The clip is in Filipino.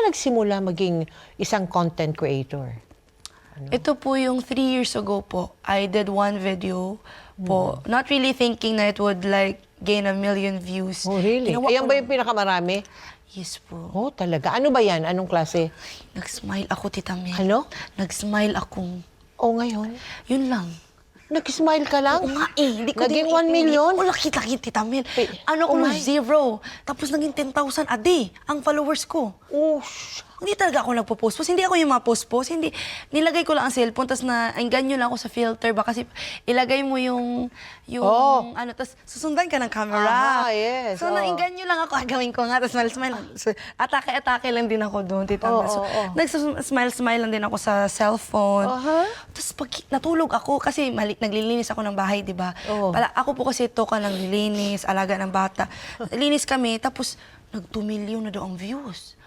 nagsimula maging isang content creator? Ito po yung 3 years ago po. I did one video po. Not really thinking na it would like gain 1 million views. Oh, really? Ginawa Ayan ko ba lang. yung pinakamarami? Yes po. Oh, talaga. Ano ba yan? Anong klase? Nag-smile ako, Tita Mel. Ano? Nag-smile ako. Oh, ngayon? Yun lang. Nag-smile ka lang? Oo nga eh. Hindi ko Naging din 1 million? Wala kita Tita Mel. Wait, Ano ko oh na my. 0. Tapos naging 10,000 a day ang followers ko. Oh, Hindi talaga ako nagpo-post-post. Hindi ako yung mga post-post. Hindi. Nilagay ko lang ang cellphone, tapos naengganyo lang ako sa filter ba? Kasi ilagay mo yung Oh. ano, tapos susundan ka ng camera. Aha, yes. So, Oh. naengganyo lang ako. Gawin ko nga, tapos smile. So, atake-atake lang din ako doon, Tita Oh, Mel. So, oh, oh. nagsasmile-smile lang din ako sa cellphone. Aha. Tapos pag natulog ako, kasi naglilinis ako ng bahay, di ba? Oh. Ako po kasi ito ka naglilinis, alaga ng bata. Linis kami, tapos nag 2 million na daw ang views.